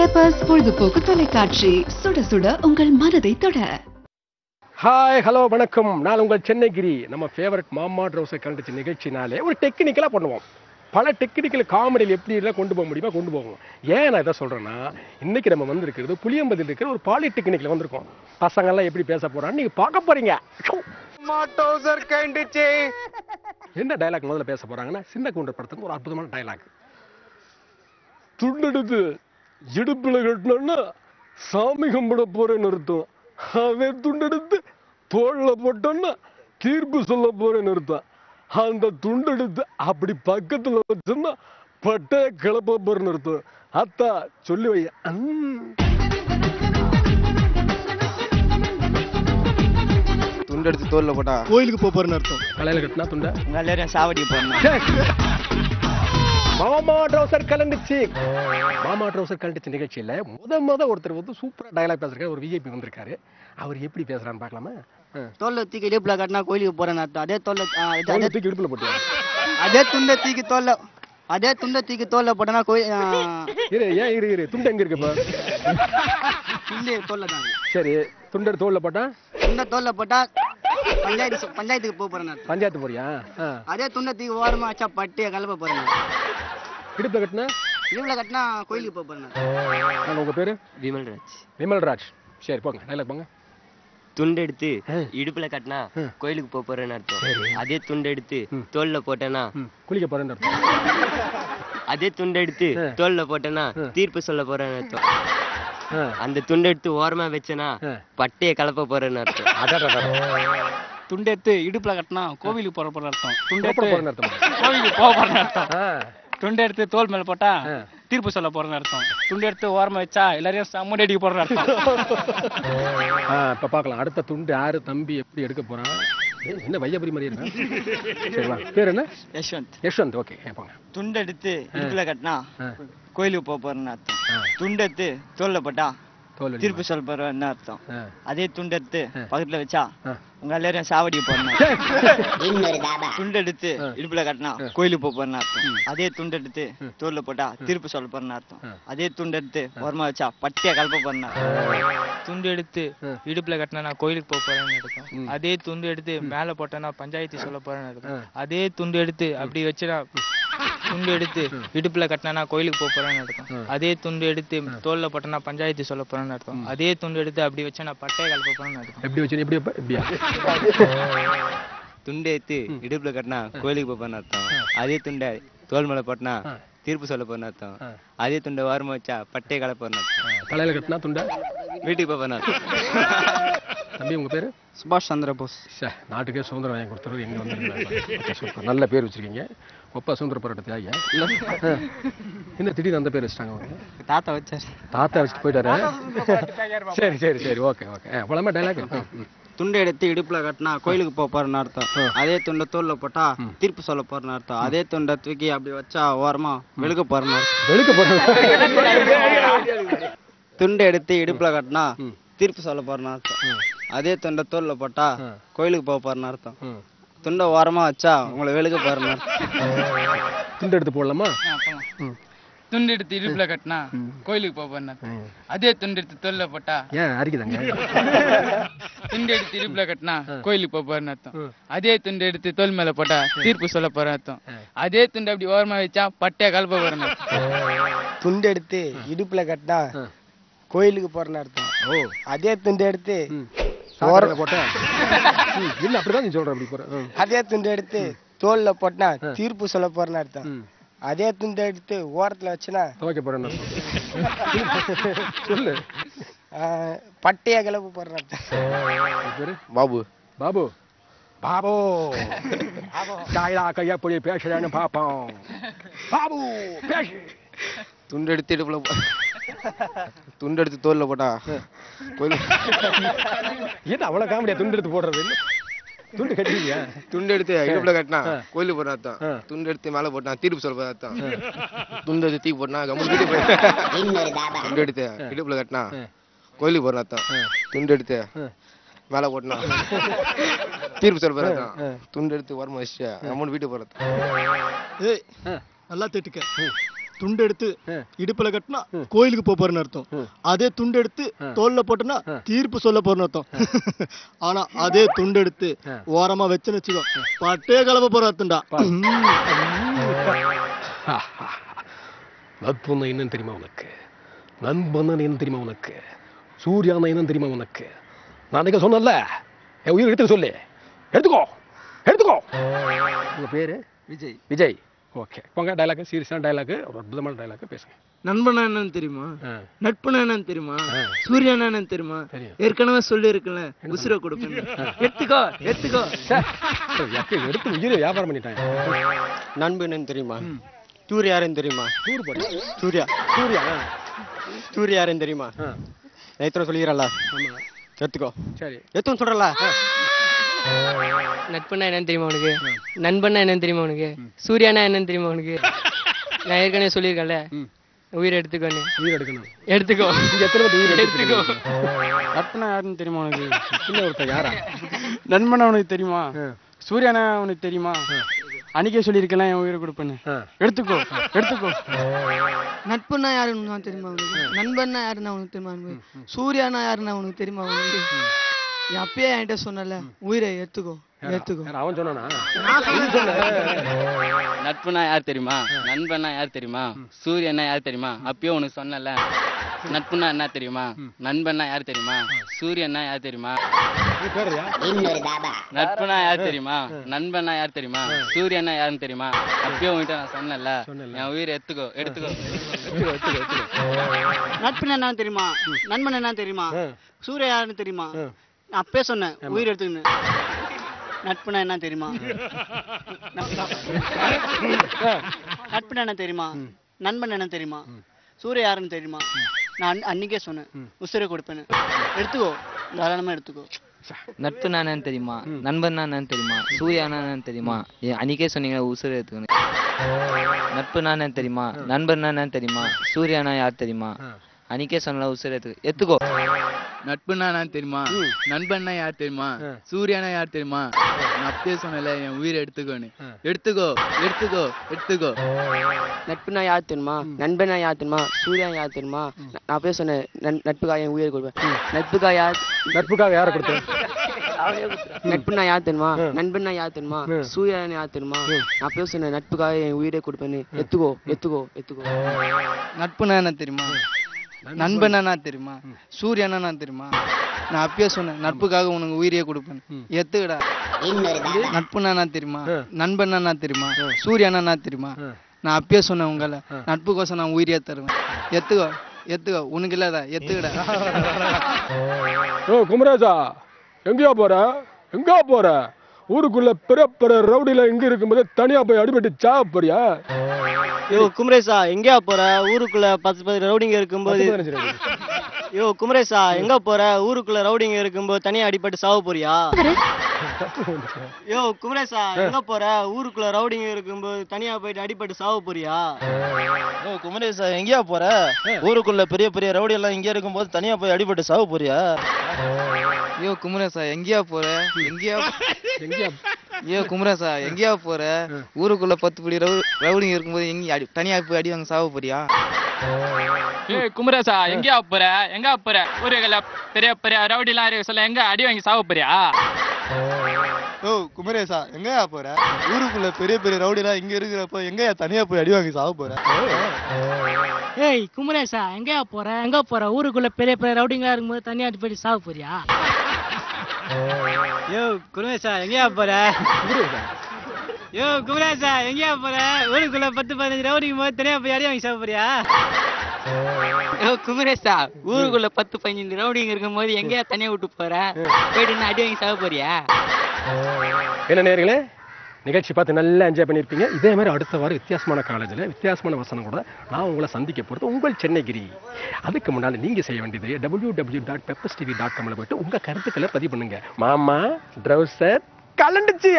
Peppers பொழுதுபோக்கு தொலைக்காட்சி, சுட சுட உங்கள் மனதை தொட. ஹாய், ஹலோ, வணக்கம். நான் உங்கள் சென்னைகிரி. நம்ம ஃபேவரட் மாமா ட்ரௌசர் கண்டுச்சு நிகழ்ச்சினாலே ஒரு டெக்னிக்கலாக பண்ணுவோம். பல டெக்னிக்கல் காமெடியில் எப்படி எல்லாம் கொண்டு போக முடியுமா கொண்டு போவோம். ஏன் நான் இதை சொல்கிறேன்னா, இன்றைக்கி நம்ம வந்திருக்கிறது புளியம்பதியில் இருக்கிற ஒரு பாலிடெக்னிக்கில் வந்திருக்கோம். பசங்கள்லாம் எப்படி பேச போகிறான்னு நீங்கள் பார்க்க போகிறீங்க. என்ன டைலாக் முதல்ல பேச போகிறாங்கன்னா, சின்ன கவுண்டர் படத்துக்கு ஒரு அற்புதமான டைலாக். துண்டெடுத்து இடுப்புல கட்டினோன்னா சாமி கும்பிட போறேன்னு அர்த்தம். அதே துண்டெடுத்து தோல்ல போட்டோன்னா தீர்ப்பு சொல்ல போறேன்னு அர்த்தம். அந்த துண்டெடுத்து அப்படி பக்கத்துல வச்சோம்னா பட்டைய கிளப்ப போறேன்னு அர்த்தம். அத்தா சொல்லி வை. துண்டெடுத்து தோல்ல போட்டா கோயிலுக்கு போறேன்னு அர்த்தம். கலையில கட்டினா துண்டை எல்லாரும் சாவடி போடணும். மாமா ட்ரௌசர் கலந்துச்சு. மாமா ட்ரௌசர் கலந்துச்சு நிகழ்ச்சியில ஒருத்தர் வந்து சூப்பரா டயலாக் பேசுறாரு. ஒரு விஐபி வந்திருக்காரு. அவர் எப்படி பேசுறான்னு பார்க்கலாமா? தோல்ல தூக்கி இடுப்புல கட்டினா கோயிலுக்கு போறேன்னு அர்த்தம். அதே தோல்ல தூக்கி இடுப்புல போட்டியா? அதே துண்டை தூக்கி தோல்ல போட்டனா கோயில் இரு துண்டு எங்க இருக்குப்பா? துண்டே தோல்ல தான். சரி, துண்டு தோல்ல போட்டா? துண்டை தோல்ல போட்டா பஞ்சாயத்துக்கு போறேன்னு அர்த்தம். பஞ்சாயத்து போறியா? அதே துண்டை தூக்கி ஓரமா வச்சா பட்டிய கலப்ப போறேன். இடுப்புல கட்டினா? இடுப்புல கட்டினா கோயிலுக்கு போறேன். உங்க பேரு? விமல்ராஜ். சரி, போங்க டைலாக் போங்க. துண்டு எடுத்து இடுப்புல கட்டினா கோயிலுக்கு போறேன்னு அர்த்தம். அதே துண்டு எடுத்து தோல்ல போட்டேன்னா குளிக்க போறேன்னு அர்த்தம். அதே துண்டு எடுத்து தோல்ல போட்டேன்னா தீர்ப்பு சொல்ல போறேன்னு அர்த்தம். அந்த துண்டு எடுத்து ஓரமா வச்சேன்னா பட்டைய கலப்ப போறேன்னு அர்த்தம். துண்டு எடுத்து இடுப்புல கட்டினா கோவிலுக்கு போறேன்னு அர்த்தம். துண்டு போறேன்னு அர்த்தம். கோவிலுக்கு போறேன்னு அர்த்தம். துண்டு எடுத்து தோல் மேல போட்டா தீர்ப்பு சொல்ல போறேன்னு அர்த்தம். துண்டு எடுத்து ஓரமா வச்சா எல்லாரையும் சம்மடி அடிக்க போறேன்னு அர்த்தம். இப்ப பாக்கலாம் அடுத்த துண்டு யாரு தம்பி எப்படி எடுக்க போறான். என்ன வையபுரி மாதிரி இருக்கா? சரிவா, பேர் என்ன? யஷ்வந்த். ஓகே, போங்க. துண்டு எடுத்து இடுப்புல கட்டினா கோயிலுக்கு போறேன்னு அர்த்தம். துண்டு எடுத்து தோல்ல போட்டா தீர்ப்பு சொல்ல போறேன்னு அர்த்தம். அதே துண்டு எடுத்து பக்கத்துல வச்சா உங்க எல்லாரும் சாவடி போறேன். துண்டு எடுத்து இடுப்புல கட்டினா கோயிலுக்கு போறேன்னு அர்த்தம். அதே துண்டு எடுத்து தோல்ல போட்டா தீர்ப்பு சொல்ல போறேன்னு அர்த்தம். அதே துண்டு எடுத்து ஓரமா வச்சா பட்டிய கலப்ப போறேன். துண்டு எடுத்து இடுப்புல கட்டினா நான் கோயிலுக்கு போறேன்னு இருக்கும். அதே துண்டு எடுத்து மேல போட்டேன்னா பஞ்சாயத்து சொல்ல போறேன்னு இருக்கும். அதே துண்டு எடுத்து அப்படி வச்சுனா துண்டு எடுத்து இடுப்புல கட்டினா கோயிலுக்கு போறேன்னு இருக்கும். அதே துண்டு எடுத்து தோல்ல போட்டேன்னா பஞ்சாயத்து சொல்ல போறேன்னு இருக்கும். அதே துண்டு எடுத்து அப்படி வச்சா நான் பட்டையை கலப்ப போறேன்னு இருக்கும். எப்படி வச்சு எப்படியா? துண்டு எடுத்து இடுப்புல கட்டினா கோயிலுக்கு போறேன்னு அர்த்தம். அதே துண்டை தோல் மேல போட்டனா தீர்ப்பு சொல்ல போறேன்னு அர்த்தம். அதே துண்டை ஓரமா வச்சா பட்டையை கலப்போறேன்னு அர்த்தம். தலையில கட்டினா துண்டை வீட்டுக்கு போறேன்னு அர்த்தம். தம்பி, உங்க பேரு? சுபாஷ் சந்திர போஸ். நாட்டுக்கே சுதந்திரம் வாங்கி கொடுத்துறது எங்க வந்து நல்ல பேர் வச்சிருக்கீங்க. ஒப்பா சுதந்திர போராட்ட தியாகியா? என்ன திடீர்னு அந்த பேர் வச்சிட்டாங்க? தாத்தா வச்சாரு. தாத்தா வச்சுட்டு போயிட்டாரு. சரி, ஓகே. அவ்வளவுமா டைலாக். துண்டை எடுத்து இடுப்புல கட்டினா கோயிலுக்கு போறேன்னு அர்த்தம். அதே துண்டை தோல்ல போட்டா தீர்ப்பு சொல்ல போறேன்னு அர்த்தம். அதே துண்டை தூக்கி அப்படி வச்சா ஓரமா வெளுக்க போறேன்னு துண்டை எடுத்து இடுப்புல கட்டினா தீர்ப்பு சொல்ல போறேன்னு அர்த்தம். அதே துண்டை தோல்ல போட்டா கோயிலுக்கு போறேன்னு அர்த்தம். துண்டை ஓரமா வச்சா உங்களை வெளுக்க போறேன்னு அர்த்தம். துண்டு எடுத்து போடலாமா? துண்டு எடுத்து இடுப்புல கட்டினா கோயிலுக்கு போறேன்னு அர்த்தம். அதே துண்டு எடுத்து தோல்ல போட்டா அரிக்குதாங்க. துண்டு எடுத்து இடுப்புல கட்டினா கோயிலுக்கு போறேன்னு அர்த்தம். அதே துண்டு எடுத்து தோல் மேல போட்டா தீர்ப்பு சொல்ல போறேன்னு அர்த்தம். அதே துண்டு அப்படி ஓரமா வச்சா பட்டைய கலப்ப போறேன்னு அர்த்தம். துண்டு எடுத்து இடுப்புல கட்டினா கோயிலுக்கு போறேன்னு அர்த்தம். அதே துண்டு எடுத்து போட்டா இல்ல அப்படிதான் நீ சொல்ற. அப்படி போற. அதே துண்டு எடுத்து தோல்ல போட்டா தீர்ப்பு சொல்ல போறேன்னு அர்த்தம். அதே துண்டு எடுத்து ஓரத்துல வச்சுனா துவைக்க போறேன்னு சொல்லு. பட்டைய கிளப்பு போறேன்னு அர்த்தம். பாபு கையா போய் பேசுறான்னு பாப்போம். பாபு பேசு. துண்டு எடுத்து இடுப்புல துண்டு எடுத்து தோல்ல போட்டா என்ன அவ்வளவு காமெடியா துண்டு எடுத்து போடுறது? துண்டு கட்டியா? துண்டு எடுத்து இடுப்புல கட்டினா கோயிலுக்கு போற அர்த்தம். துண்டு எடுத்து மேல போட்டா தீர்ப்பு சொல்ல போற அர்த்தம். துண்டு எடுத்து தீக்கு போட்டா கம்முனு துண்டு எடுத்து இடுப்புல கட்டினா கோயிலுக்கு போற அர்த்தம். துண்டு எடுத்து மேல போட்டா தீர்ப்பு சொல்ல போற அர்த்தம். துண்டு எடுத்து ஓரமா வச்சு கம்முனு வீட்டுக்கு போற அர்த்தம். நல்லா திட்டுக்க. துண்டு எடுத்து இடுப்புல கட்டினா கோயிலுக்கு போறேன்னு அர்த்தம். அதே துண்டு எடுத்து தோல்ல போட்டனா தீர்ப்பு சொல்ல போறேன்னு அர்த்தம். ஆனா அதே துண்டு எடுத்து ஓரமா வச்சுன்னு வச்சுக்கோ பட்டே கலப்ப போற அர்த்தம்டா. நட்புன்னா என்னன்னு தெரியுமா உனக்கு? நண்பன் என்ன தெரியுமா உனக்கு? சூர்யானா என்னன்னு தெரியுமா உனக்கு? நான் சொன்னல என் உயிர் எடுத்து சொல்லு. எடுத்துக்கோ எடுத்துக்கோ. உங்க பேரு? விஜய். விஜய். ஓகே, போங்க. டைலாக் சீரியஸான டைலாக், ஒரு அற்புதமான டைலாக் பேசுங்க. நண்பனா என்னன்னு தெரியுமா? நட்புனா என்னன்னு தெரியுமா? சூர்யானா என்னன்னு தெரியுமா? ஏற்கனவே சொல்லி இருக்கல, உசுர கொடுப்பேன். எடுத்துக்கோ எடுத்துக்கோ. எடுத்து உயிரை வியாபாரம் பண்ணிட்டாங்க. நண்பு என்னன்னு தெரியுமா? சூர்யா யாருன்னு தெரியுமா? சூர்யா. சூர்யா சூர்யா யாருன்னு தெரியுமா? எத்தனை சொல்லிக்கிறல்ல, எடுத்துக்கோ. சரி, எத்தனை சொல்றல. நட்புனா என்னன்னு தெரியுமா உனக்கு? நண்பன்னா என்னன்னு தெரியுமா உனக்கு? சூர்யானா என்னன்னு தெரியுமா உனக்கு? நான் ஏற்கனவே சொல்லியிருக்கேன்ல, உயிரை எடுத்துக்கோன்னு. உயிர் எடுக்கணும். எடுத்துக்கோ. எடுத்துக்கோ. நட்புனா யாருன்னு தெரியுமா உனக்கு? சின்ன ஒருத்தன் யாரா? நண்பனா உனக்கு தெரியுமா? சூர்யானா உனக்கு தெரியுமா? அன்னைக்கே சொல்லியிருக்கலாம் என் உயிரை கொடுப்பேன்னு. எடுத்துக்கோ எடுத்துக்கோ. நட்புன்னா யாருன்னு தெரியுமா உனக்கு? நண்பன்னா யாருன்னா உனக்கு தெரியுமா உனக்கு? சூர்யானா யாருன்னா உனக்கு தெரியுமா உனக்கு? அப்பயே என்கிட்ட சொன்னல, உயிரை எடுத்துக்கோ எடுத்துக்கோ. அவன் சொன்னானா? நட்புனா யார் தெரியுமா? நண்பன்னா யார் தெரியுமா? சூரியனா யார் தெரியுமா? அப்பயே உனக்கு சொன்னல. நட்புனா என்ன தெரியுமா? நண்பன்னா யார் தெரியுமா? சூரியனா யார் தெரியுமா? நட்புனா யார் தெரியுமா? நண்பன்னா யார் தெரியுமா? சூரியனா யாருன்னு தெரியுமா? அப்பயே உன்கிட்ட நான் சொன்னல, என் உயிரை எடுத்துக்கோ எடுத்துக்கோ. நட்புன்னா என்ன தெரியுமா? நண்பன் என்ன தெரியுமா? சூர்யா யாருன்னு தெரியுமா? நான் அப்பே சொன்னேன், உயிர் எடுத்துக்கணும். நட்புனா என்ன தெரியுமா? நட்புனா என்ன தெரியுமா? நண்பன் என்ன தெரியுமா? சூர்யா யாருன்னு தெரியுமா? நான் அன்னைக்கே சொன்னேன், உசுரை கொடுப்பேன்னு. எடுத்துக்கோ, தாராளமா எடுத்துக்கோ. நட்புனா என்னன்னு தெரியுமா? நண்பன்னா என்னன்னு தெரியுமா? சூர்யானா என்னன்னு தெரியுமா? அன்னைக்கே சொன்னீங்க உசுரை எடுத்துக்கணும். நட்புனா என்னன்னு தெரியுமா? நண்பன்னா என்னன்னு தெரியுமா? சூர்யானா யார் தெரியுமா? அன்னைக்கே சொன்ன உசுரை எடுத்துக்கோ. நட்புன்னா என்ன தெரியுமா? நண்பன்னா யார் தெரியுமா? சூர்யானா யார் தெரியுமா? நான் அப்பயே சொன்னல, என் உயிரை எடுத்துக்கோன்னு. எடுத்துக்கோ எடுத்துக்கோ எடுத்துக்கோ. நட்புனா யார் தெரியுமா? நண்பனா யார் தெரியுமா? சூர்யா யார் தெரியுமா? நான் அப்பயே சொன்னேன், நட்புக்காக என் உயிரை கொடுப்பேன். நட்புக்காக யாரை கொடுத்தேன்? நட்புனா யார் தெரியுமா? நண்பன்னா யார் தெரியுமா? சூர்யா யார் தெரியுமா? நான் அப்பயே சொன்னேன், நட்புக்காக என் உயிரை கொடுப்பேன்னு. எடுத்துக்கோ எடுத்துக்கோ எடுத்துக்கோ. நட்புனா என்ன தெரியுமா? நண்பனா என்ன தெரியுமா? சூர்யானா என்ன தெரியுமா? நான் அப்பயே சொன்னேன், நட்புக்காக உனக்கு உயிரையே கொடுப்பேன். எத்துக்கடா. நட்புனா என்ன தெரியுமா? நண்பனா என்ன தெரியுமா? சூர்யானா என்ன தெரியுமா? நான் அப்பயே சொன்னேன், உங்களை நட்புக்கோசம் நான் உயிரியே தருவேன். எத்துக்கோ எத்துக்கோ. உனக்கு இல்லாதா? எத்துக்கடா. ஓ குமரேசா, எங்கேயா போற? எங்கா போற? ஊருக்குள்ள பெரிய ரவுடில எங்க இருக்கும்போது தனியா போய் அடிபட்டு சாவ போறியா? யோ குமரேசா, எங்கேயா போற? ஊருக்குள்ள 10 ரவுடிங்க இருக்கும்போது. யோ குமரேசா, எங்க போற? ஊருக்குள்ள ரவுடிங்க இருக்கும்போது தனியா அடிபட்டு சாவ போறியா? யோ குமரேசா, எங்க போற? ஊருக்குள்ள ரவுடிங்க இருக்கும்போது தனியா போயிட்டு அடிபட்டு சாவ போறியா? யோ குமரேசா, எங்கேயா போற? ஊருக்குள்ள பெரிய ரவுடி எல்லாம் இங்கே இருக்கும்போது தனியா போய் அடிபட்டு சாவ போறியா? யோ குமரேசா, எங்கேயா போற? எங்கேயா ஐயோ குமரேசா, எங்கேயா போற? ஊருக்குள்ள 10 ரவுடிங்க இருக்கும்போது எங்க தனியா போய் அடி வாங்க சாவ போறியா? ஏய் குமரேசா, எங்கேயா போற? எங்க போற? ஊருக்குள்ள பெரிய ரவுடி எல்லாம் சொல்ல, எங்க அடி வாங்கி சாவ போறியா? ஓ குமரேசா, எங்கயா போற? ஊருக்குள்ள பெரிய ரவுடி எல்லாம் இங்க இருக்கிறப்ப எங்கயா தனியா போய் அடி வாங்கி சாவ போற? ஏய் குமரேசா, எங்கயா போற? எங்க போற? ஊருக்குள்ள பெரிய ரவுடிங்க இருக்கும்போது தனியா போய் சாவ போறியா? யோ குமரேசா, எங்கயா போற? யோ குமரேசா, எங்கயா போற? ஊருக்குள்ள 10-15 ரவுடிங்க போது தனியா போய் அடி வாங்கி சாவ போறியா? யோ குமரேசா, ஊருக்குள்ள 10-15 ரவுடிங்க இருக்கும்போது எங்கயா தனியா விட்டு போற? போயிட்டு அடி வாங்கி சாவ போறியா? என்ன நேயர்களே, நிகழ்ச்சி பார்த்து நல்லா என்ஜாய் பண்ணியிருப்பீங்க. இதே மாதிரி அடுத்த வாரம் வித்தியாசமான காலேஜில் வித்தியாசமான வசனம் கூட நான் உங்களை சந்திக்க போகிறது உங்கள் சென்னைகிரி. அதுக்கு முன்னால் நீங்கள் செய்ய வேண்டியது www.pepperstv.com போயிட்டு உங்கள் கருத்துக்களை பதிவு பண்ணுங்க. மாமா ட்ரௌசர் கலண்டுச்சு.